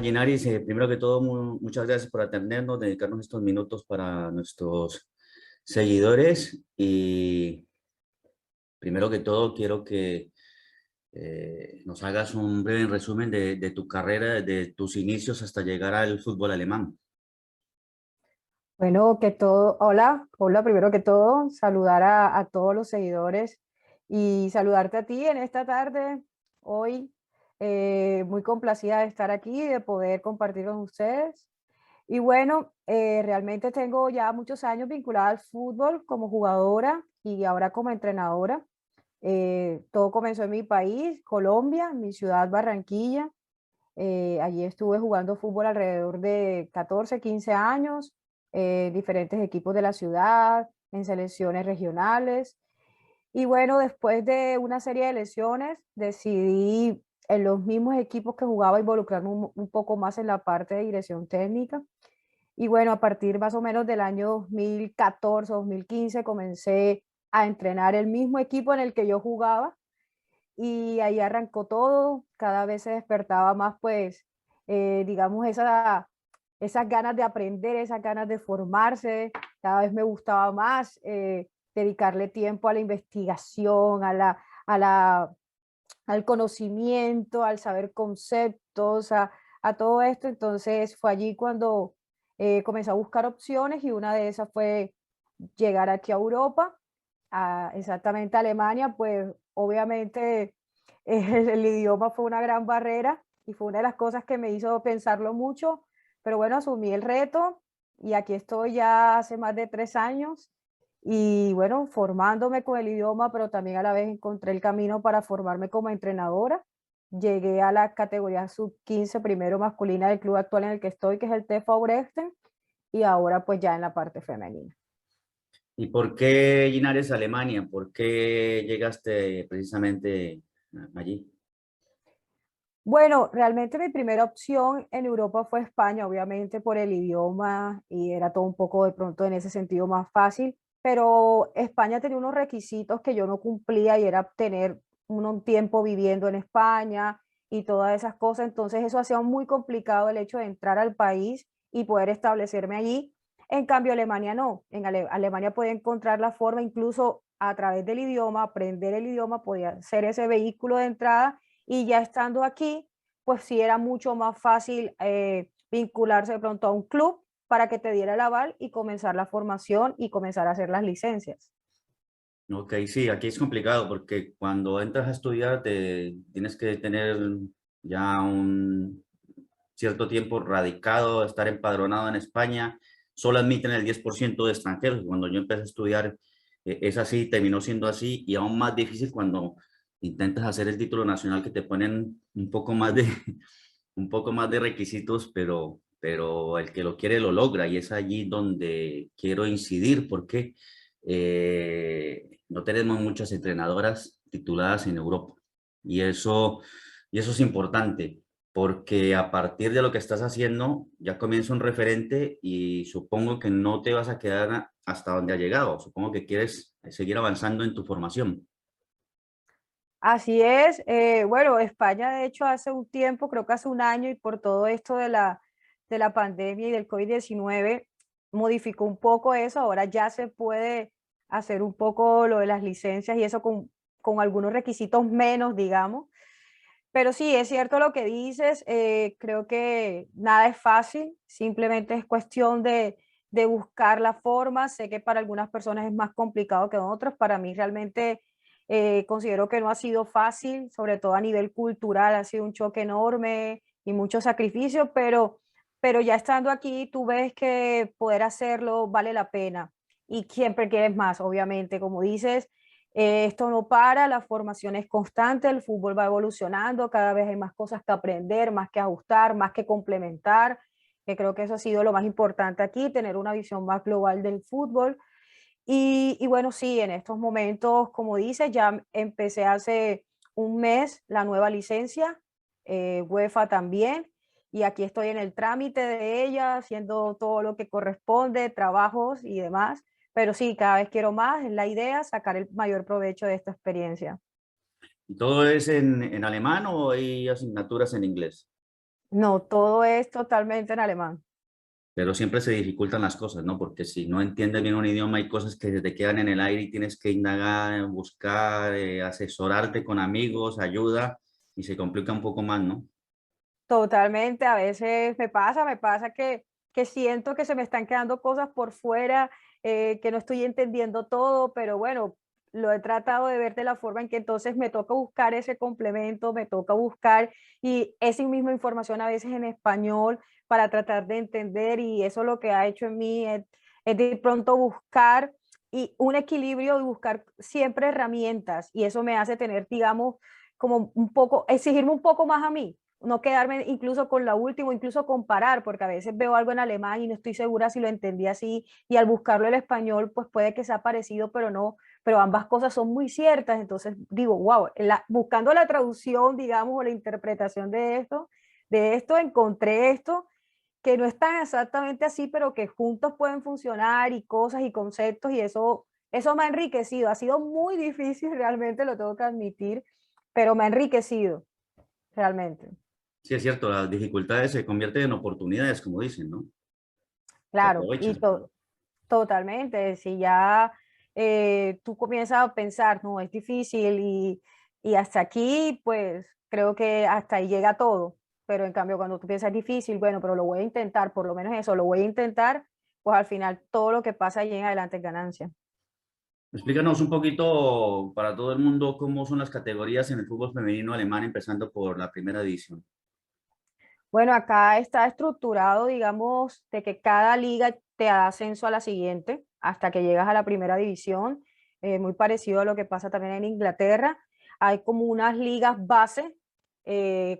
Ginaris, primero que todo, muchas gracias por atendernos, dedicarnos estos minutos para nuestros seguidores. Y primero que todo, quiero que nos hagas un breve resumen de tu carrera, de tus inicios hasta llegar al fútbol alemán. Bueno, hola, primero que todo, saludar a todos los seguidores y saludarte a ti en esta tarde, hoy, muy complacida de estar aquí y de poder compartir con ustedes. Y bueno, realmente tengo ya muchos años vinculada al fútbol como jugadora y ahora como entrenadora. Todo comenzó en mi país, Colombia, en mi ciudad Barranquilla. Allí estuve jugando fútbol alrededor de 14, 15 años, diferentes equipos de la ciudad, en selecciones regionales. Y bueno, después de una serie de lesiones, decidí en los mismos equipos que jugaba involucrarme un poco más en la parte de dirección técnica. Y bueno, a partir más o menos del año 2014, 2015, comencé a entrenar el mismo equipo en el que yo jugaba y ahí arrancó todo. Cada vez se despertaba más, pues, digamos, esas ganas de aprender, esas ganas de formarse. Cada vez me gustaba más dedicarle tiempo a la investigación, a la, al conocimiento, al saber conceptos, a todo esto. Entonces fue allí cuando comencé a buscar opciones y una de esas fue llegar aquí a Europa, exactamente a Alemania. Pues obviamente el idioma fue una gran barrera y fue una de las cosas que me hizo pensarlo mucho, pero bueno, asumí el reto y aquí estoy ya hace más de 3 años y bueno, formándome con el idioma, pero también a la vez encontré el camino para formarme como entrenadora. Llegué a la categoría sub-15 primero masculina del club actual en el que estoy, que es el TFA Brechten, y ahora pues ya en la parte femenina. ¿Y por qué Ginares, Alemania? ¿Por qué llegaste precisamente allí? Bueno, realmente mi primera opción en Europa fue España, obviamente por el idioma y era todo un poco de pronto en ese sentido más fácil, pero España tenía unos requisitos que yo no cumplía y era tener un tiempo viviendo en España y todas esas cosas. Entonces eso hacía muy complicado el hecho de entrar al país y poder establecerme allí. En cambio, Alemania no. En Alemania podía encontrar la forma, incluso a través del idioma, aprender el idioma, podía ser ese vehículo de entrada, y ya estando aquí, pues sí era mucho más fácil vincularse de pronto a un club para que te diera el aval y comenzar la formación y comenzar a hacer las licencias. Ok, sí, aquí es complicado porque cuando entras a estudiar tienes que tener ya un cierto tiempo radicado, estar empadronado en España. Solo admiten el 10% de extranjeros. Cuando yo empecé a estudiar es así, terminó siendo así, y aún más difícil cuando intentas hacer el título nacional, que te ponen un poco más de, un poco más de requisitos, pero el que lo quiere lo logra, y es allí donde quiero incidir porque no tenemos muchas entrenadoras tituladas en Europa, y eso es importante porque a partir de lo que estás haciendo ya comienza un referente, y supongo que no te vas a quedar hasta donde ha llegado, supongo que quieres seguir avanzando en tu formación. Así es. Bueno, España de hecho hace un tiempo, creo que hace un año, y por todo esto de la pandemia y del COVID-19 modificó un poco eso. Ahora ya se puede hacer un poco lo de las licencias y eso con algunos requisitos menos, digamos. Pero sí, es cierto lo que dices. Creo que nada es fácil, simplemente es cuestión de buscar la forma. Sé que para algunas personas es más complicado que otras. Para mí realmente considero que no ha sido fácil, sobre todo a nivel cultural, ha sido un choque enorme y mucho sacrificio, pero ya estando aquí tú ves que poder hacerlo vale la pena y siempre quieres más, obviamente, como dices. Esto no para, la formación es constante, el fútbol va evolucionando, cada vez hay más cosas que aprender, más que ajustar, más que complementar, que creo que eso ha sido lo más importante aquí, tener una visión más global del fútbol. Y bueno, sí, en estos momentos, como dices, ya empecé hace un mes la nueva licencia, UEFA también, y aquí estoy en el trámite de ella, haciendo todo lo que corresponde, trabajos y demás. Pero sí, cada vez quiero más, es la idea, sacar el mayor provecho de esta experiencia. ¿Y todo es en alemán o hay asignaturas en inglés? No, todo es totalmente en alemán. Pero siempre se dificultan las cosas, ¿no? Porque si no entiendes bien un idioma, hay cosas que se te quedan en el aire y tienes que indagar, buscar, asesorarte con amigos, ayuda, y se complica un poco más, ¿no? Totalmente, a veces me pasa que siento que se me están quedando cosas por fuera, que no estoy entendiendo todo, pero bueno, lo he tratado de ver de la forma en que entonces me toca buscar ese complemento, me toca buscar y esa misma información a veces en español para tratar de entender y eso lo que ha hecho en mí es de pronto buscar y un equilibrio y buscar siempre herramientas y eso me hace tener, digamos, como un poco, exigirme un poco más a mí no quedarme incluso con la última, incluso comparar, porque a veces veo algo en alemán y no estoy segura si lo entendí así, y al buscarlo en español, pues puede que sea parecido, pero no, pero ambas cosas son muy ciertas, entonces digo, wow, buscando la traducción, digamos, o la interpretación de esto, encontré esto, que no es tan exactamente así, pero que juntos pueden funcionar y cosas y conceptos, y eso me ha enriquecido, ha sido muy difícil realmente, lo tengo que admitir, pero me ha enriquecido realmente. Sí, es cierto, las dificultades se convierten en oportunidades, como dicen, ¿no? Se Claro, aprovechan. totalmente. Si ya tú comienzas a pensar, no, es difícil y hasta aquí, pues creo que hasta ahí llega todo. Pero en cambio, cuando tú piensas es difícil, bueno, pero lo voy a intentar, por lo menos eso, lo voy a intentar, pues al final todo lo que pasa allí en adelante es ganancia. Explícanos un poquito para todo el mundo cómo son las categorías en el fútbol femenino alemán, empezando por la primera división. Bueno, acá está estructurado, digamos, de que cada liga te da ascenso a la siguiente hasta que llegas a la primera división, muy parecido a lo que pasa también en Inglaterra. Hay como unas ligas base,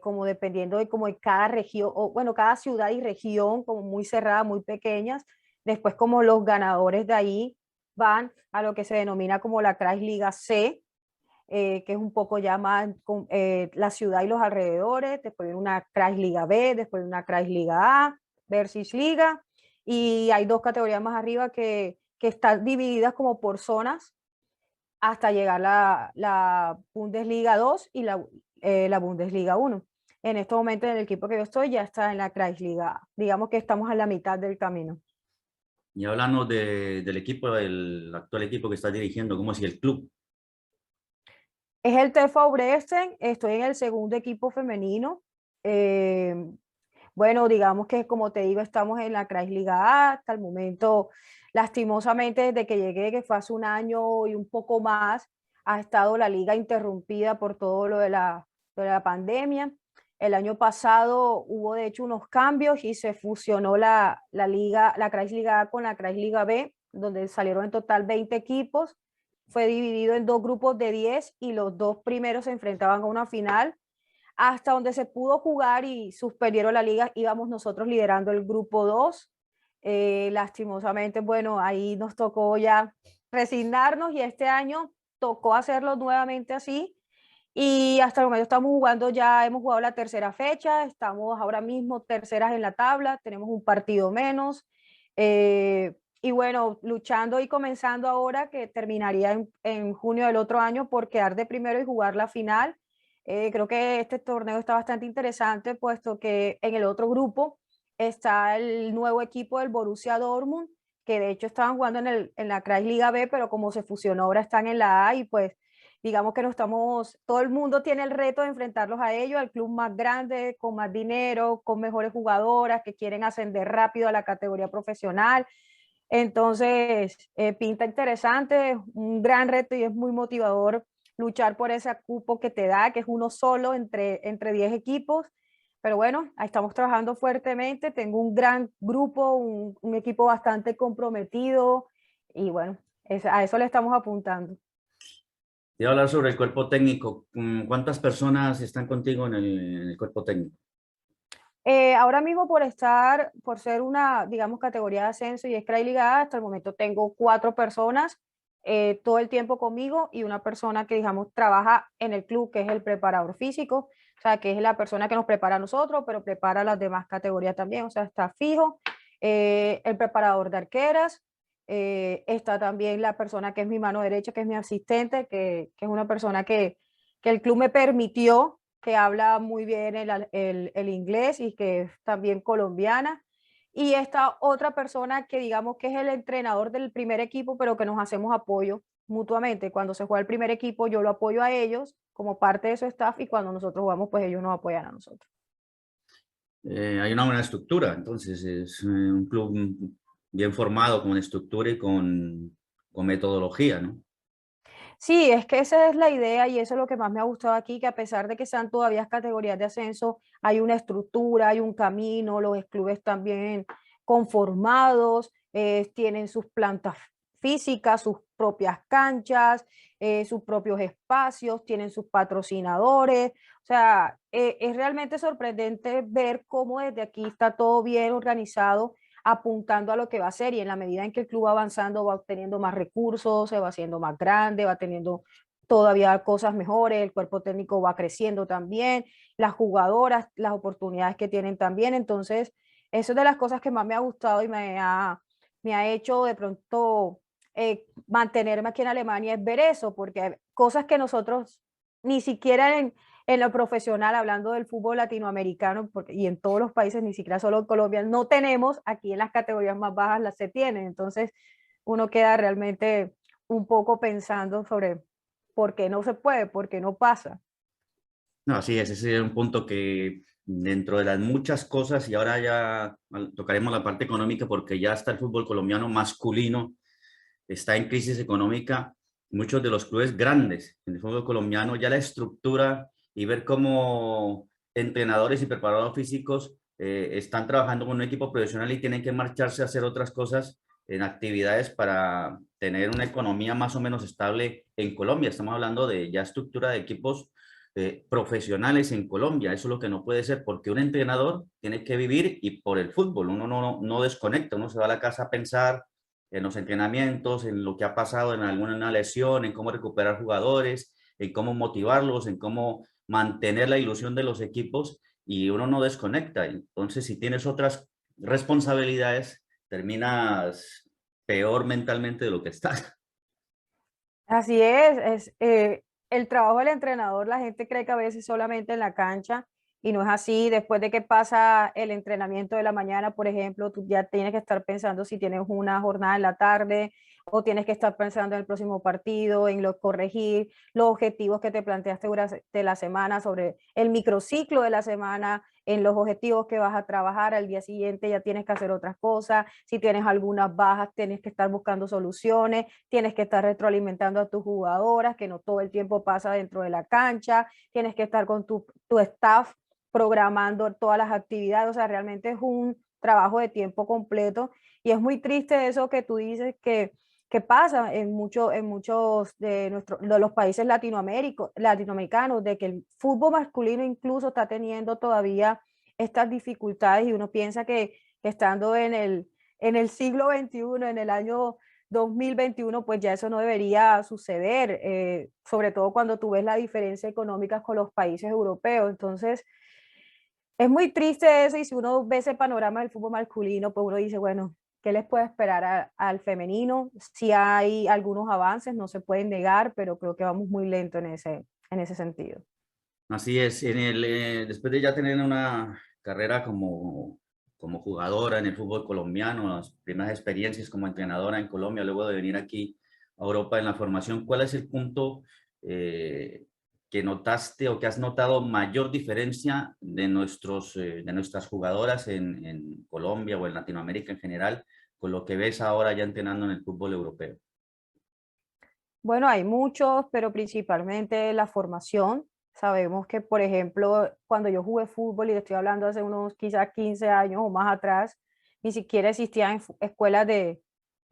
como dependiendo de como de cada región, o bueno, cada ciudad y región, como muy cerradas, muy pequeñas. Después como los ganadores de ahí van a lo que se denomina como la Kreisliga C, que es un poco ya más con, la ciudad y los alrededores, después viene una Kreisliga B, después una Kreisliga A, Versus Liga, y hay dos categorías más arriba que están divididas como por zonas hasta llegar la Bundesliga 2 y la Bundesliga 1. En este momento en el equipo que yo estoy ya está en la Kreisliga A. Digamos que estamos a la mitad del camino. Y háblanos del equipo, del actual equipo que estás dirigiendo, cómo es el club. Es el TV Dresden, estoy en el segundo equipo femenino. Eh, Bueno, digamos que como te digo, estamos en la Kreisliga A hasta el momento, lastimosamente desde que llegué, que fue hace un año y un poco más, ha estado la liga interrumpida por todo lo de la pandemia. El año pasado hubo de hecho unos cambios y se fusionó la liga, la Kreisliga A con la Kreisliga B, donde salieron en total 20 equipos. Fue dividido en dos grupos de 10 y los dos primeros se enfrentaban a una final hasta donde se pudo jugar y suspendieron la liga, íbamos nosotros liderando el grupo 2. Lastimosamente, bueno, ahí nos tocó ya resignarnos y este año tocó hacerlo nuevamente así. Y hasta el momento estamos jugando, ya hemos jugado la tercera fecha, estamos ahora mismo terceras en la tabla, tenemos un partido menos. Y bueno, luchando y comenzando ahora, que terminaría en junio del otro año por quedar de primero y jugar la final. Creo que este torneo está bastante interesante, puesto que en el otro grupo está el nuevo equipo del Borussia Dortmund, que de hecho estaban jugando en la Kreisliga B, pero como se fusionó ahora están en la A y pues digamos que no estamos, todo el mundo tiene el reto de enfrentarlos a ellos, al club más grande, con más dinero, con mejores jugadoras que quieren ascender rápido a la categoría profesional. Entonces, pinta interesante, un gran reto y es muy motivador luchar por ese cupo que te da, que es uno solo entre 10 equipos. Pero bueno, ahí estamos trabajando fuertemente. Tengo un gran grupo, un equipo bastante comprometido y bueno, a eso le estamos apuntando. Te voy a hablar sobre el cuerpo técnico. ¿Cuántas personas están contigo en el cuerpo técnico? Ahora mismo por ser una, digamos, categoría de ascenso y es Cray Liga A, hasta el momento tengo 4 personas todo el tiempo conmigo y una persona que, digamos, trabaja en el club, que es el preparador físico, o sea, que es la persona que nos prepara a nosotros, pero prepara las demás categorías también, o sea, está fijo. El preparador de arqueras, está también la persona que es mi mano derecha, que es mi asistente, que es una persona que el club me permitió que habla muy bien el inglés y que es también colombiana. Y esta otra persona que digamos que es el entrenador del primer equipo, pero que nos hacemos apoyo mutuamente. Cuando se juega el primer equipo, yo lo apoyo a ellos como parte de su staff y cuando nosotros jugamos, pues ellos nos apoyan a nosotros. Hay una buena estructura, entonces es un club bien formado con estructura y con metodología, ¿no? Sí, es que esa es la idea y eso es lo que más me ha gustado aquí, que a pesar de que sean todavía categorías de ascenso, hay una estructura, hay un camino, los clubes también conformados, tienen sus plantas físicas, sus propias canchas, sus propios espacios, tienen sus patrocinadores. O sea, es realmente sorprendente ver cómo desde aquí está todo bien organizado apuntando a lo que va a ser y en la medida en que el club va avanzando va obteniendo más recursos, se va haciendo más grande, va teniendo todavía cosas mejores, el cuerpo técnico va creciendo también, las jugadoras, las oportunidades que tienen también, entonces eso es de las cosas que más me ha gustado y me ha hecho de pronto mantenerme aquí en Alemania, es ver eso, porque cosas que nosotros ni siquiera en lo profesional, hablando del fútbol latinoamericano, porque, y en todos los países, ni siquiera solo en Colombia, no tenemos, aquí en las categorías más bajas las se tienen. Entonces, uno queda realmente un poco pensando sobre por qué no se puede, por qué no pasa. No, sí, ese es un punto que dentro de las muchas cosas, y ahora ya tocaremos la parte económica porque ya está el fútbol colombiano masculino, está en crisis económica, muchos de los clubes grandes en el fútbol colombiano, ya la estructura y ver cómo entrenadores y preparadores físicos están trabajando con un equipo profesional y tienen que marcharse a hacer otras cosas en actividades para tener una economía más o menos estable en Colombia. Estamos hablando de ya estructura de equipos profesionales en Colombia. Eso es lo que no puede ser porque un entrenador tiene que vivir y por el fútbol. Uno no desconecta, uno se va a la casa a pensar en los entrenamientos, en lo que ha pasado en alguna lesión, en cómo recuperar jugadores, en cómo motivarlos, en cómo mantener la ilusión de los equipos y uno no desconecta. Entonces, si tienes otras responsabilidades, terminas peor mentalmente de lo que estás. Así es el trabajo del entrenador, la gente cree que a veces solamente en la cancha y no es así. Después de que pasa el entrenamiento de la mañana, por ejemplo, tú ya tienes que estar pensando si tienes una jornada en la tarde o tienes que estar pensando en el próximo partido, en lo corregir los objetivos que te planteaste durante la semana, sobre el microciclo de la semana, en los objetivos que vas a trabajar. Al día siguiente ya tienes que hacer otras cosas. Si tienes algunas bajas, tienes que estar buscando soluciones, tienes que estar retroalimentando a tus jugadoras, que no todo el tiempo pasa dentro de la cancha, tienes que estar con tu staff programando todas las actividades. O sea, realmente es un trabajo de tiempo completo y es muy triste eso que tú dices que pasa en muchos de los países latinoamericanos, de que el fútbol masculino incluso está teniendo todavía estas dificultades y uno piensa que estando en el siglo XXI, en el año 2021, pues ya eso no debería suceder, sobre todo cuando tú ves la diferencia económica con los países europeos. Entonces, es muy triste eso y si uno ve ese panorama del fútbol masculino, pues uno dice, bueno, ¿qué les puede esperar al femenino? Si hay algunos avances, no se pueden negar, pero creo que vamos muy lento en ese sentido. Así es, después de ya tener una carrera como jugadora en el fútbol colombiano, las primeras experiencias como entrenadora en Colombia, luego de venir aquí a Europa en la formación, ¿cuál es el punto que notaste o que has notado mayor diferencia de nuestras jugadoras en Colombia o en Latinoamérica en general con lo que ves ahora ya entrenando en el fútbol europeo? Bueno, hay muchos, pero principalmente la formación. Sabemos que, por ejemplo, cuando yo jugué fútbol, y estoy hablando hace unos quizás 15 años o más atrás, ni siquiera existían escuelas de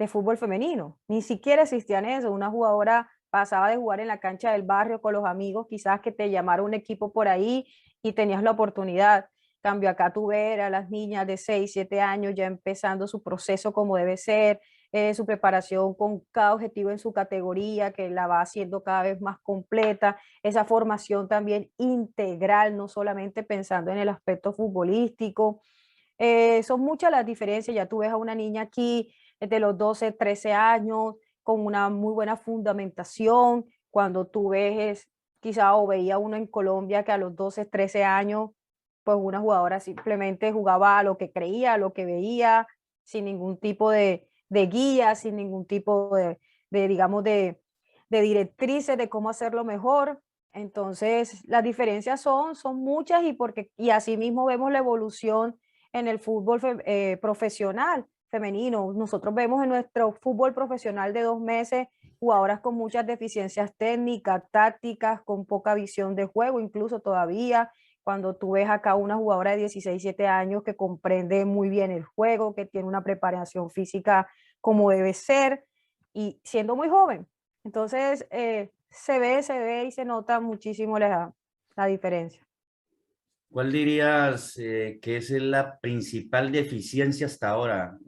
fútbol femenino, ni siquiera existían eso. Una jugadora pasaba de jugar en la cancha del barrio con los amigos, quizás que te llamara un equipo por ahí y tenías la oportunidad. Cambio acá tú ver a las niñas de 6 7 años ya empezando su proceso como debe ser, su preparación con cada objetivo en su categoría, que la va haciendo cada vez más completa, esa formación también integral, no solamente pensando en el aspecto futbolístico. Son muchas las diferencias, ya tú ves a una niña aquí de los 12 13 años con una muy buena fundamentación, cuando tú ves quizá o veía uno en Colombia que a los 12, 13 años, pues una jugadora simplemente jugaba a lo que creía, a lo que veía, sin ningún tipo de guía, sin ningún tipo digamos, de directrices de cómo hacerlo mejor. Entonces, las diferencias son muchas y asimismo vemos la evolución en el fútbol profesional femenino. Nosotros vemos en nuestro fútbol profesional de 2 meses jugadoras con muchas deficiencias técnicas, tácticas, con poca visión de juego, incluso todavía. Cuando tú ves acá una jugadora de 16, 17 años que comprende muy bien el juego, que tiene una preparación física como debe ser y siendo muy joven. Entonces, se ve y se nota muchísimo la diferencia. ¿Cuál dirías que es la principal deficiencia hasta ahora,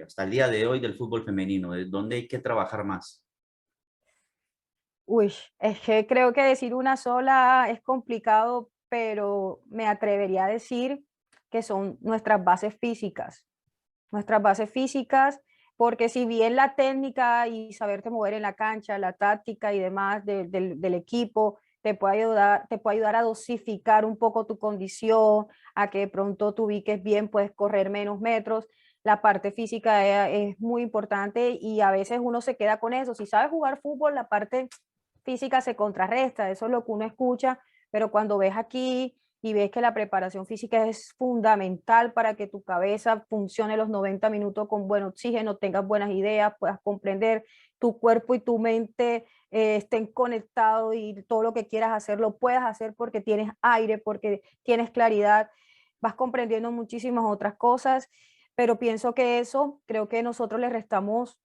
hasta el día de hoy del fútbol femenino? ¿Dónde hay que trabajar más? Uy, es que creo que decir una sola es complicado, pero me atrevería a decir que son nuestras bases físicas, porque si bien la técnica y saberte mover en la cancha, la táctica y demás del equipo te puede ayudar a dosificar un poco tu condición, a que de pronto te ubiques bien, puedes correr menos metros. La parte física es muy importante y a veces uno se queda con eso. Si sabes jugar fútbol, la parte física se contrarresta, eso es lo que uno escucha, pero cuando ves aquí y ves que la preparación física es fundamental para que tu cabeza funcione los 90 minutos con buen oxígeno, tengas buenas ideas, puedas comprender tu cuerpo y tu mente estén conectados y todo lo que quieras hacer lo puedas hacer porque tienes aire, porque tienes claridad, vas comprendiendo muchísimas otras cosas, pero pienso que eso, creo que nosotros le restamos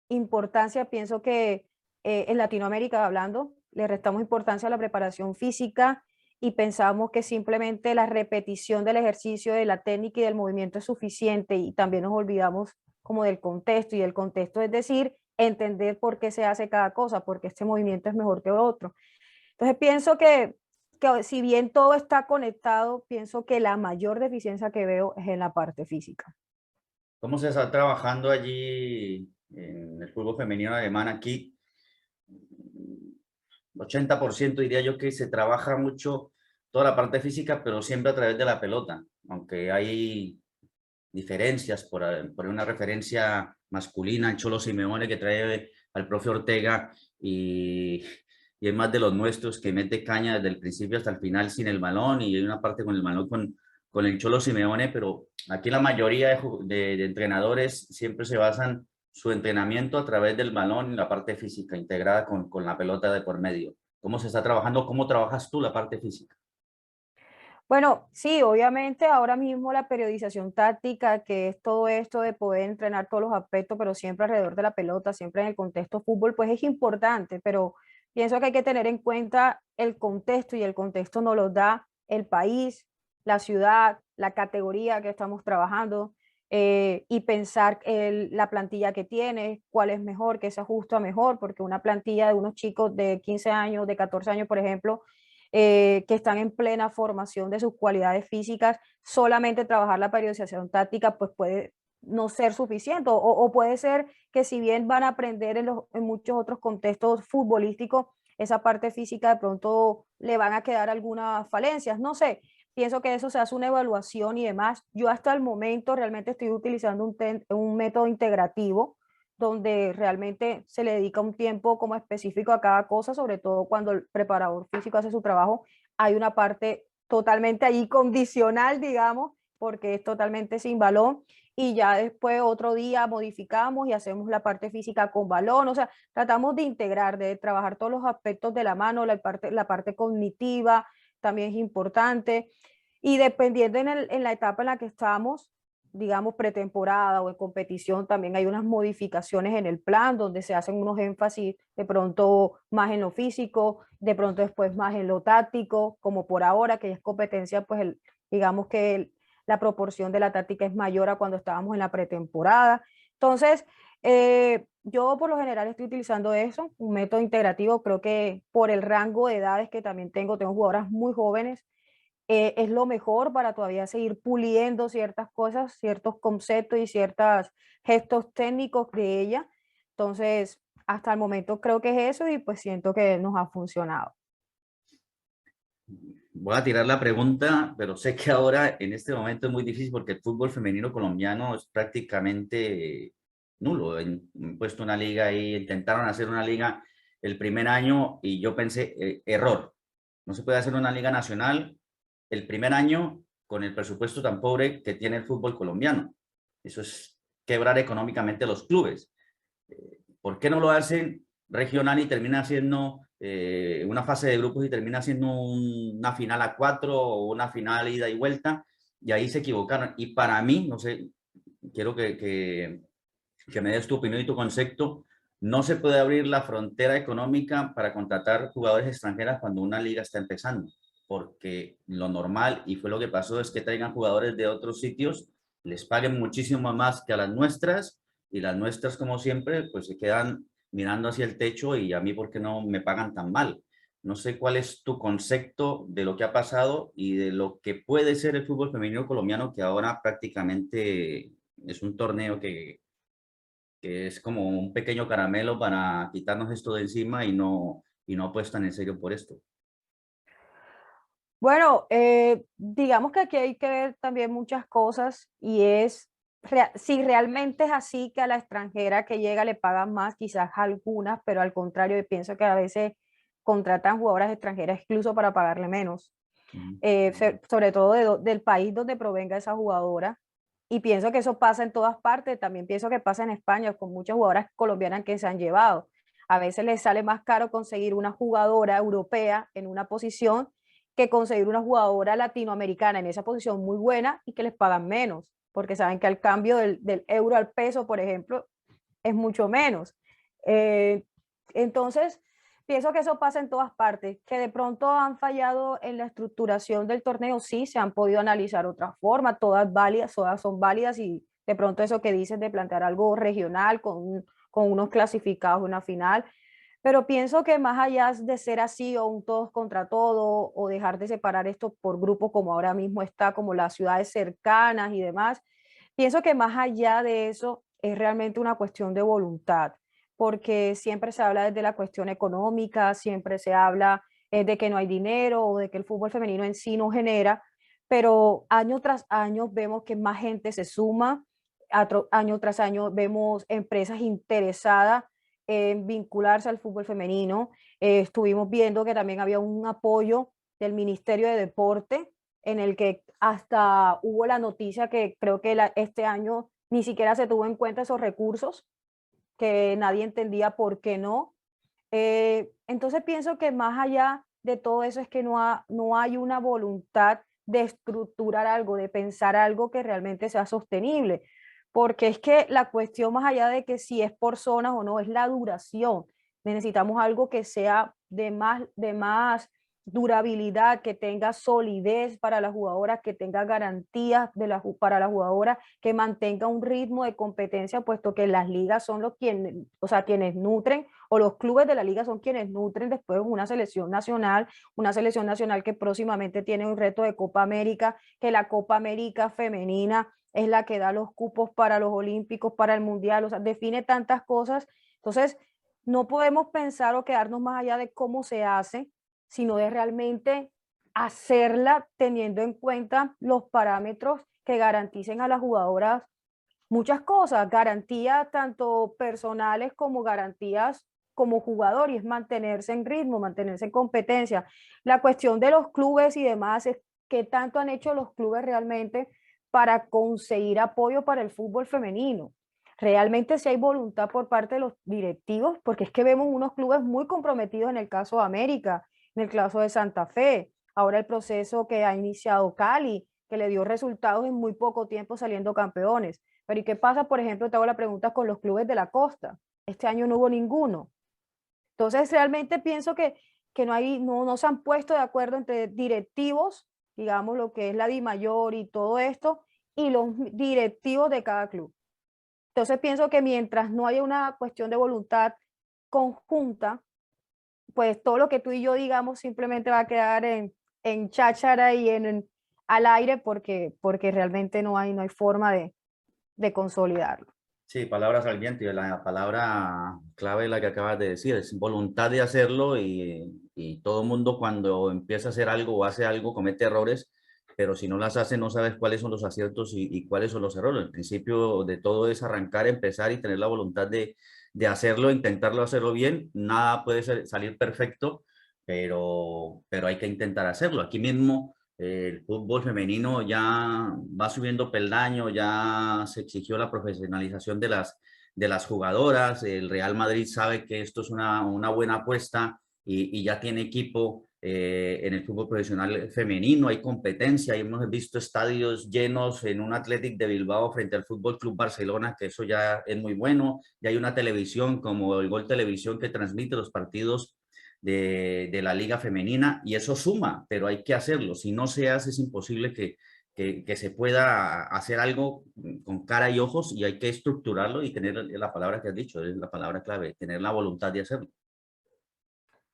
importancia, pienso que en Latinoamérica hablando, le restamos importancia a la preparación física y pensamos que simplemente la repetición del ejercicio, de la técnica y del movimiento es suficiente y también nos olvidamos como del contexto y el contexto es decir, entender por qué se hace cada cosa, porque este movimiento es mejor que otro. Entonces pienso que si bien todo está conectado, pienso que la mayor deficiencia que veo es en la parte física. ¿Cómo se está trabajando allí en el fútbol femenino alemán aquí? 80% diría yo que se trabaja mucho toda la parte física, pero siempre a través de la pelota, aunque hay diferencias por una referencia masculina, el Cholo Simeone que trae al profe Ortega y es más de los nuestros que mete caña desde el principio hasta el final sin el balón y hay una parte con el balón con el Cholo Simeone, pero aquí la mayoría de entrenadores siempre se basan su entrenamiento a través del balón y la parte física integrada con la pelota de por medio. ¿Cómo se está trabajando? ¿Cómo trabajas tú la parte física? Bueno, sí, obviamente ahora mismo la periodización táctica, que es todo esto de poder entrenar todos los aspectos, pero siempre alrededor de la pelota, siempre en el contexto fútbol, pues es importante, pero pienso que hay que tener en cuenta el contexto y el contexto nos lo da el país, la ciudad, la categoría que estamos trabajando y pensar la plantilla que tiene, cuál es mejor, qué se ajusta mejor, porque una plantilla de unos chicos de 15 años, de 14 años, por ejemplo, que están en plena formación de sus cualidades físicas, solamente trabajar la periodización táctica pues puede no ser suficiente o puede ser que si bien van a aprender en muchos otros contextos futbolísticos, esa parte física de pronto le van a quedar algunas falencias, no sé, pienso que eso se hace una evaluación y demás. Yo hasta el momento realmente estoy utilizando un método integrativo donde realmente se le dedica un tiempo como específico a cada cosa, sobre todo cuando el preparador físico hace su trabajo, hay una parte totalmente ahí condicional, digamos, porque es totalmente sin balón y ya después otro día modificamos y hacemos la parte física con balón, o sea, tratamos de integrar, de trabajar todos los aspectos de la mano, la parte cognitiva también es importante y dependiendo en la etapa en la que estamos, digamos, pretemporada o en competición, también hay unas modificaciones en el plan donde se hacen unos énfasis de pronto más en lo físico, de pronto después más en lo táctico, como por ahora que es competencia, pues digamos que la proporción de la táctica es mayor a cuando estábamos en la pretemporada. Entonces, yo por lo general estoy utilizando eso, un método integrativo, creo que por el rango de edades que también tengo jugadoras muy jóvenes, es lo mejor para todavía seguir puliendo ciertas cosas, ciertos conceptos y ciertos gestos técnicos de ella. Entonces, hasta el momento creo que es eso y pues siento que nos ha funcionado. Voy a tirar la pregunta, pero sé que ahora en este momento es muy difícil porque el fútbol femenino colombiano es prácticamente nulo. Han puesto una liga ahí, intentaron hacer una liga el primer año y yo pensé, error, no se puede hacer una liga nacional el primer año con el presupuesto tan pobre que tiene el fútbol colombiano. Eso es quebrar económicamente los clubes. ¿Por qué no lo hacen regional y termina siendo una fase de grupos y termina siendo una final a 4 o una final ida y vuelta? Y ahí se equivocaron. Y para mí, no sé, quiero que me des tu opinión y tu concepto. No se puede abrir la frontera económica para contratar jugadores extranjeras cuando una liga está empezando, porque lo normal, y fue lo que pasó, es que traigan jugadores de otros sitios, les paguen muchísimo más que a las nuestras, y las nuestras, como siempre, pues se quedan mirando hacia el techo y a mí, ¿por qué no me pagan tan mal? No sé cuál es tu concepto de lo que ha pasado y de lo que puede ser el fútbol femenino colombiano, que ahora prácticamente es un torneo que es como un pequeño caramelo para quitarnos esto de encima y no apuestan en serio por esto. Bueno, digamos que aquí hay que ver también muchas cosas y es si realmente es así que a la extranjera que llega le pagan más, quizás algunas, pero al contrario, yo pienso que a veces contratan jugadoras extranjeras incluso para pagarle menos, Ujú. sobre todo del país donde provenga esa jugadora. Y pienso que eso pasa en todas partes, también pienso que pasa en España con muchas jugadoras colombianas que se han llevado. A veces les sale más caro conseguir una jugadora europea en una posición que conseguir una jugadora latinoamericana en esa posición muy buena y que les pagan menos, porque saben que al cambio del euro al peso, por ejemplo, es mucho menos. Eh, entonces, pienso que eso pasa en todas partes, que de pronto han fallado en la estructuración del torneo, sí, se han podido analizar otras formas, todas válidas, todas son válidas y de pronto eso que dices de plantear algo regional con unos clasificados, una final, pero pienso que más allá de ser así o un todos contra todo o dejar de separar esto por grupos como ahora mismo está, como las ciudades cercanas y demás, pienso que más allá de eso es realmente una cuestión de voluntad, porque siempre se habla desde la cuestión económica, siempre se habla de que no hay dinero o de que el fútbol femenino en sí no genera, pero año tras año vemos que más gente se suma, año tras año vemos empresas interesadas en vincularse al fútbol femenino. Estuvimos viendo que también había un apoyo del Ministerio de Deporte en el que hasta hubo la noticia que creo que este año ni siquiera se tuvo en cuenta esos recursos, que nadie entendía por qué no. Entonces pienso que más allá de todo eso es que no hay una voluntad de estructurar algo, de pensar algo que realmente sea sostenible, porque es que la cuestión más allá de que si es por zonas o no, es la duración. Necesitamos algo que sea de más durabilidad, que tenga solidez para las jugadoras, que tenga garantías para las jugadoras, que mantenga un ritmo de competencia, puesto que las ligas son o sea, quienes nutren, o los clubes de la liga son quienes nutren después una selección nacional que próximamente tiene un reto de Copa América, que la Copa América femenina es la que da los cupos para los olímpicos, para el mundial, o sea, define tantas cosas. Entonces, no podemos pensar o quedarnos más allá de cómo se hace, sino de realmente hacerla teniendo en cuenta los parámetros que garanticen a las jugadoras muchas cosas, garantías tanto personales como garantías como jugador, y es mantenerse en ritmo, mantenerse en competencia. La cuestión de los clubes y demás es qué tanto han hecho los clubes realmente para conseguir apoyo para el fútbol femenino. Realmente si hay voluntad por parte de los directivos, porque es que vemos unos clubes muy comprometidos en el caso de América, en el caso de Santa Fe, ahora el proceso que ha iniciado Cali, que le dio resultados en muy poco tiempo saliendo campeones. Pero ¿y qué pasa, por ejemplo, te hago la pregunta con los clubes de la costa? Este año no hubo ninguno. Entonces, realmente pienso que no se han puesto de acuerdo entre directivos, digamos lo que es la DIMAYOR y todo esto, y los directivos de cada club. Entonces, pienso que mientras no haya una cuestión de voluntad conjunta, pues todo lo que tú y yo digamos simplemente va a quedar en cháchara y al aire porque realmente no hay forma de consolidarlo. Sí, palabras al viento y la palabra clave la que acabas de decir, es voluntad de hacerlo y todo mundo cuando empieza a hacer algo o hace algo comete errores, pero si no las hace no sabes cuáles son los aciertos y cuáles son los errores. El principio de todo es arrancar, empezar y tener la voluntad de hacerlo, intentarlo hacerlo bien. Nada puede salir perfecto, pero hay que intentar hacerlo. Aquí mismo el fútbol femenino ya va subiendo peldaño, ya se exigió la profesionalización de las jugadoras. El Real Madrid sabe que esto es una buena apuesta y ya tiene equipo en el fútbol profesional femenino. Hay competencia, y hemos visto estadios llenos en un Athletic de Bilbao frente al Fútbol Club Barcelona, que eso ya es muy bueno. Ya hay una televisión como el Gol Televisión que transmite los partidos de la liga femenina y eso suma, pero hay que hacerlo. Si no se hace, es imposible que se pueda hacer algo con cara y ojos y hay que estructurarlo y tener la palabra que has dicho, es la palabra clave, tener la voluntad de hacerlo.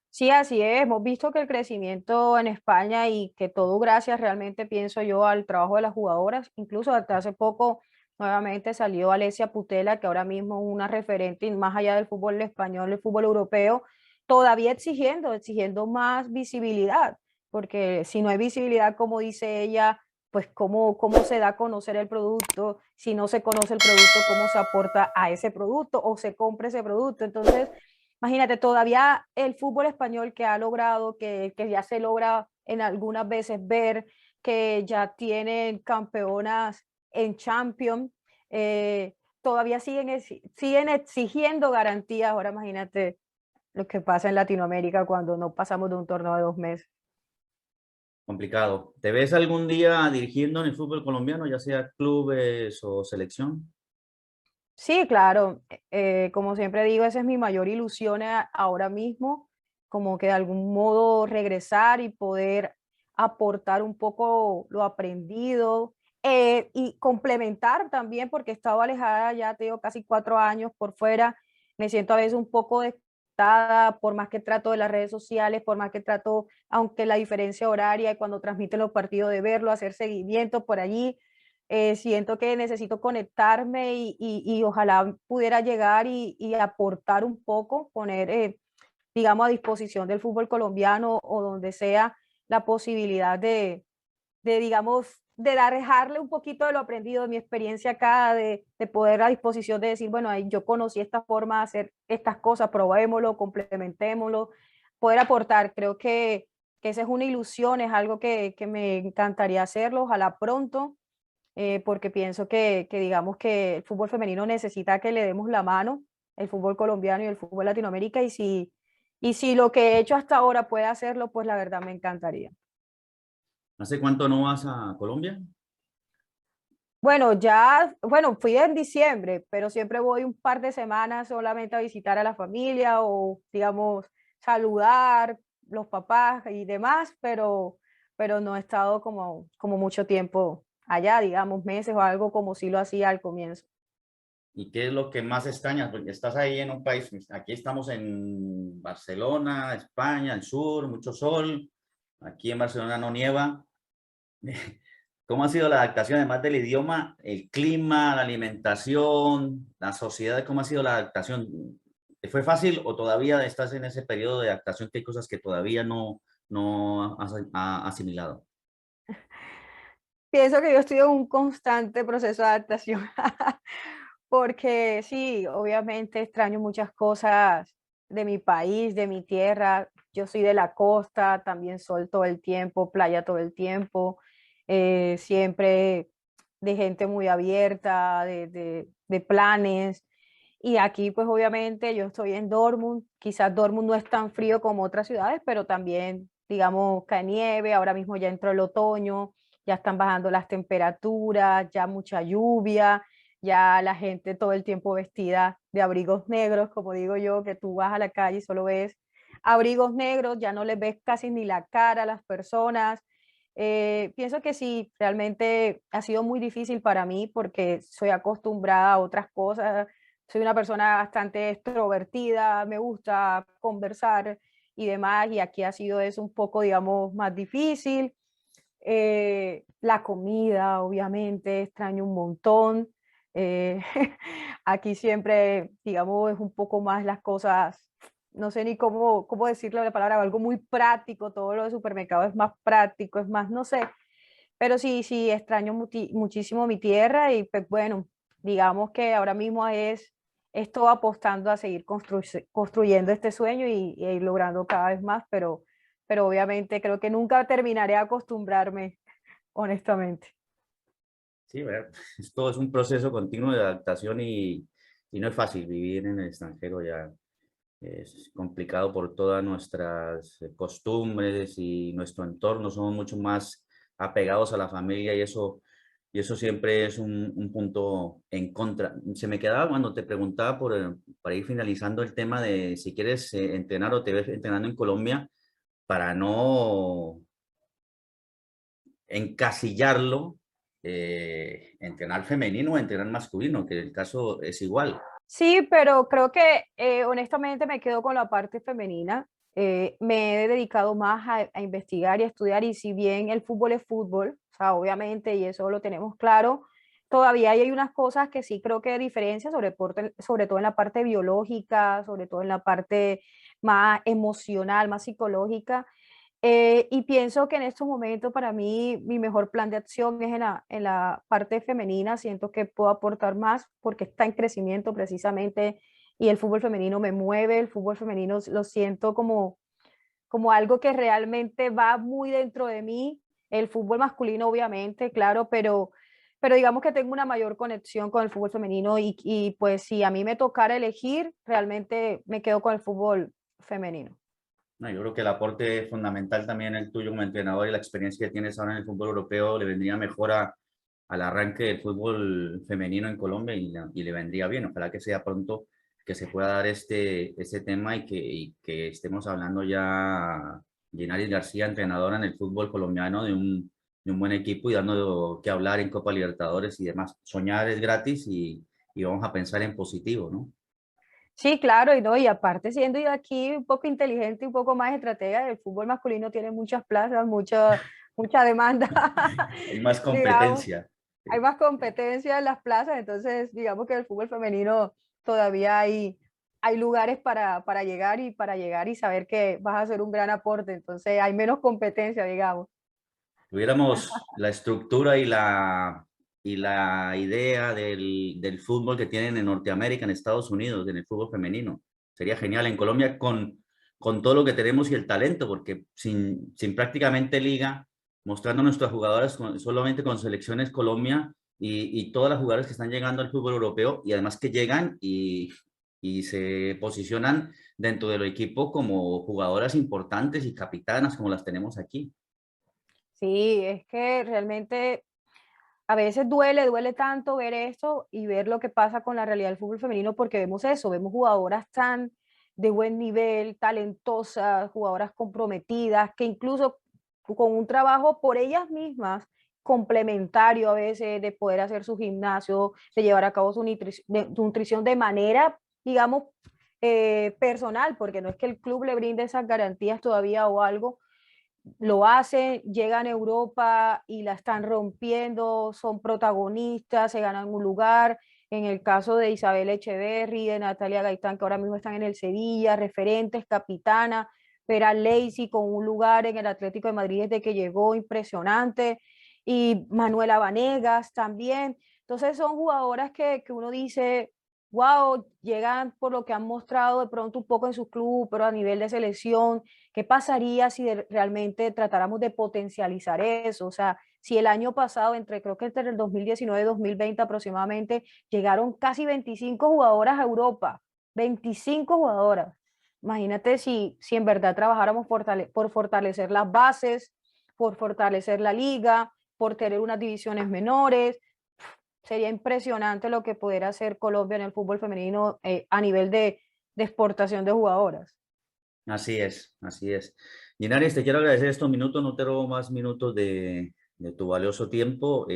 Sí, así es. Hemos visto que el crecimiento en España y que todo gracias realmente, pienso yo, al trabajo de las jugadoras. Incluso hasta hace poco nuevamente salió Alessia Putela, que ahora mismo es una referente y más allá del fútbol español, el fútbol europeo, todavía exigiendo más visibilidad, porque si no hay visibilidad, como dice ella, pues cómo se da a conocer el producto, si no se conoce el producto, cómo se aporta a ese producto o se compra ese producto. Entonces, imagínate, todavía el fútbol español que ha logrado, que ya se logra en algunas veces ver que ya tienen campeonas en Champions, todavía siguen exigiendo garantías. Ahora imagínate lo que pasa en Latinoamérica cuando no pasamos de un torneo de 2 meses. Complicado. ¿Te ves algún día dirigiendo en el fútbol colombiano, ya sea clubes o selección? Sí, claro. Como siempre digo, esa es mi mayor ilusión ahora mismo, como que de algún modo regresar y poder aportar un poco lo aprendido y complementar también, porque he estado alejada ya, te digo, casi 4 años por fuera. Me siento a veces un poco desconectada, por más que trato de las redes sociales, por más que trato, aunque la diferencia horaria y cuando transmiten los partidos de verlo, hacer seguimiento por allí, siento que necesito conectarme y ojalá pudiera llegar y aportar un poco, poner, digamos, a disposición del fútbol colombiano o donde sea la posibilidad digamos, de dejarle un poquito de lo aprendido, de mi experiencia acá, de poder a disposición de decir, bueno, ahí yo conocí esta forma de hacer estas cosas, probémoslo, complementémoslo, poder aportar. Creo que esa es una ilusión, es algo que me encantaría hacerlo, ojalá pronto, porque pienso que digamos que el fútbol femenino necesita que le demos la mano, el fútbol colombiano y el fútbol Latinoamérica, y si lo que he hecho hasta ahora puede hacerlo, pues la verdad me encantaría. ¿Hace cuánto no vas a Colombia? Bueno, ya, bueno, fui en diciembre, pero siempre voy un par de semanas solamente a visitar a la familia o, digamos, saludar los papás y demás, pero no he estado como mucho tiempo allá, digamos, meses o algo como si lo hacía al comienzo. ¿Y qué es lo que más extrañas? Porque estás ahí en un país, aquí estamos en Barcelona, España, el sur, mucho sol, aquí en Barcelona no nieva. ¿Cómo ha sido la adaptación, además del idioma, el clima, la alimentación, la sociedad? ¿Cómo ha sido la adaptación? ¿Fue fácil o todavía estás en ese periodo de adaptación que hay cosas que todavía no has asimilado? Pienso que yo estoy en un constante proceso de adaptación, porque sí, obviamente extraño muchas cosas de mi país, de mi tierra. Yo soy de la costa, también sol todo el tiempo, playa todo el tiempo, siempre de gente muy abierta, de planes. Y aquí, pues obviamente, yo estoy en Dortmund. Quizás Dortmund no es tan frío como otras ciudades, pero también, digamos, cae nieve. Ahora mismo ya entró el otoño, ya están bajando las temperaturas, ya mucha lluvia, ya la gente todo el tiempo vestida de abrigos negros, como digo yo, que tú vas a la calle y solo ves abrigos negros, ya no les ves casi ni la cara a las personas. Pienso que sí, realmente ha sido muy difícil para mí porque soy acostumbrada a otras cosas. Soy una persona bastante extrovertida, me gusta conversar y demás, y aquí ha sido eso un poco, digamos, más difícil. La comida, obviamente, extraño un montón. Eh, aquí siempre, digamos, es un poco más las cosas, no sé ni cómo decirle la palabra, algo muy práctico, todo lo de supermercado es más práctico, es más, no sé, pero sí, sí, extraño muchísimo mi tierra y pues bueno, digamos que ahora mismo estoy apostando a seguir construyendo este sueño y a ir logrando cada vez más, pero obviamente creo que nunca terminaré de acostumbrarme, honestamente. Sí, ¿verdad? Esto es un proceso continuo de adaptación y no es fácil vivir en el extranjero ya. Es complicado por todas nuestras costumbres y nuestro entorno. Somos mucho más apegados a la familia y eso siempre es un punto en contra. Se me quedaba cuando te preguntaba para ir finalizando el tema de si quieres entrenar o te ves entrenando en Colombia para no encasillarlo, entrenar femenino o entrenar masculino, que el caso es igual. Sí, pero creo que honestamente me quedo con la parte femenina. Me he dedicado más a investigar y a estudiar y si bien el fútbol es fútbol, o sea, obviamente, y eso lo tenemos claro, todavía hay unas cosas que sí creo que diferencian, sobre todo en la parte biológica, sobre todo en la parte más emocional, más psicológica. Y pienso que en estos momentos para mí mi mejor plan de acción es en la parte femenina. Siento que puedo aportar más porque está en crecimiento precisamente y el fútbol femenino me mueve, el fútbol femenino lo siento como algo que realmente va muy dentro de mí. El fútbol masculino obviamente, claro, pero digamos que tengo una mayor conexión con el fútbol femenino y pues si a mí me tocara elegir, realmente me quedo con el fútbol femenino. No, yo creo que el aporte fundamental también el tuyo como entrenador y la experiencia que tienes ahora en el fútbol europeo le vendría mejor al arranque del fútbol femenino en Colombia y le vendría bien. Ojalá que sea pronto que se pueda dar este tema y que estemos hablando ya Genaris García, entrenadora en el fútbol colombiano de un buen equipo y dando que hablar en Copa Libertadores y demás. Soñar es gratis y vamos a pensar en positivo, ¿no? Sí, claro, y no, y aparte siendo yo aquí un poco inteligente, un poco más estratega, el fútbol masculino tiene muchas plazas, mucha demanda, Hay más digamos, competencia. hay más competencia en las plazas, entonces digamos que el fútbol femenino todavía hay lugares para llegar y saber que vas a hacer un gran aporte, entonces hay menos competencia, digamos. Tuviéramos la estructura y la idea del fútbol que tienen en Norteamérica, en Estados Unidos, en el fútbol femenino. Sería genial en Colombia con todo lo que tenemos y el talento, porque sin prácticamente liga, mostrando nuestras jugadoras solamente con selecciones Colombia y todas las jugadoras que están llegando al fútbol europeo y además que llegan y se posicionan dentro del equipo como jugadoras importantes y capitanas como las tenemos aquí. Sí, es que realmente a veces duele tanto ver esto y ver lo que pasa con la realidad del fútbol femenino porque vemos eso, vemos jugadoras tan de buen nivel, talentosas, jugadoras comprometidas, que incluso con un trabajo por ellas mismas, complementario a veces, de poder hacer su gimnasio, de llevar a cabo su nutrición de manera, digamos, personal, porque no es que el club le brinde esas garantías todavía o algo, lo hacen, llegan a Europa y la están rompiendo, son protagonistas, se ganan un lugar. En el caso de Isabel Echeverry, de Natalia Gaitán, que ahora mismo están en el Sevilla, referentes, capitana, Vera Lacey con un lugar en el Atlético de Madrid desde que llegó, impresionante, y Manuela Vanegas también. Entonces son jugadoras que uno dice, wow, llegan por lo que han mostrado de pronto un poco en su club, pero a nivel de selección. ¿Qué pasaría si realmente tratáramos de potencializar eso? O sea, si el año pasado, creo que entre el 2019 y 2020 aproximadamente, llegaron casi 25 jugadoras a Europa, 25 jugadoras. Imagínate si en verdad trabajáramos por fortalecer las bases, por fortalecer la liga, por tener unas divisiones menores. Sería impresionante lo que pudiera hacer Colombia en el fútbol femenino a nivel de exportación de jugadoras. Así es, así es. Linares, te quiero agradecer estos minutos, no te robo más minutos de tu valioso tiempo.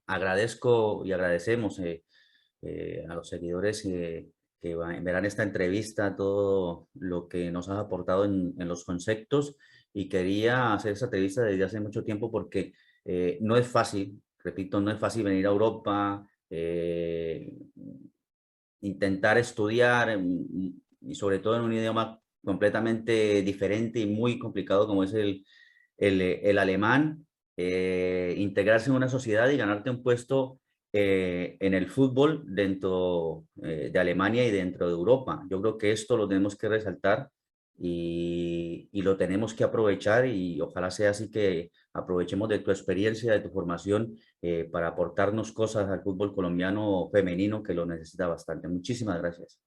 Agradezco y agradecemos a los seguidores que verán esta entrevista, todo lo que nos has aportado en los conceptos y quería hacer esa entrevista desde hace mucho tiempo porque no es fácil, repito, no es fácil venir a Europa, eh, intentar estudiar y sobre todo en un idioma completamente diferente y muy complicado como es el alemán, integrarse en una sociedad y ganarte un puesto en el fútbol dentro de Alemania y dentro de Europa. Yo creo que esto lo tenemos que resaltar y lo tenemos que aprovechar y ojalá sea así que aprovechemos de tu experiencia, de tu formación para aportarnos cosas al fútbol colombiano femenino que lo necesita bastante. Muchísimas gracias.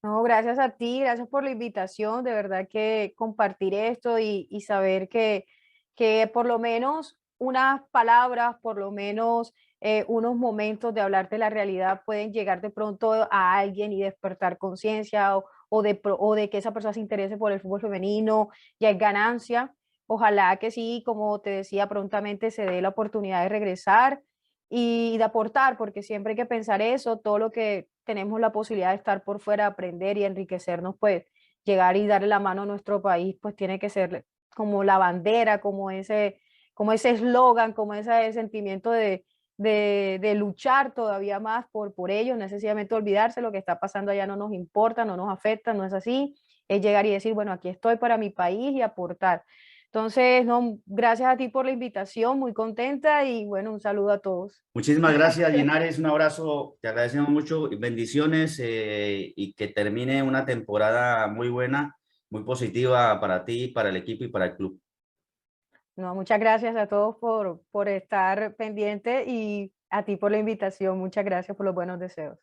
No, gracias a ti, gracias por la invitación, de verdad que compartir esto y saber que por lo menos unas palabras, por lo menos unos momentos de hablar de la realidad pueden llegar de pronto a alguien y despertar conciencia o de que esa persona se interese por el fútbol femenino, ya es ganancia. Ojalá que sí, como te decía, prontamente se dé la oportunidad de regresar y de aportar, porque siempre hay que pensar eso, todo lo que tenemos la posibilidad de estar por fuera, aprender y enriquecernos, pues llegar y darle la mano a nuestro país, pues tiene que ser como la bandera, como ese eslogan, como ese sentimiento de luchar todavía más por ellos, no necesariamente olvidarse, lo que está pasando allá no nos importa, no nos afecta, no es así, es llegar y decir, bueno, aquí estoy para mi país y aportar. Entonces, no, gracias a ti por la invitación, muy contenta y bueno, un saludo a todos. Muchísimas gracias, Linares. Un abrazo. Te agradecemos mucho. Bendiciones y que termine una temporada muy buena, muy positiva para ti, para el equipo y para el club. No, muchas gracias a todos por estar pendiente y a ti por la invitación. Muchas gracias por los buenos deseos.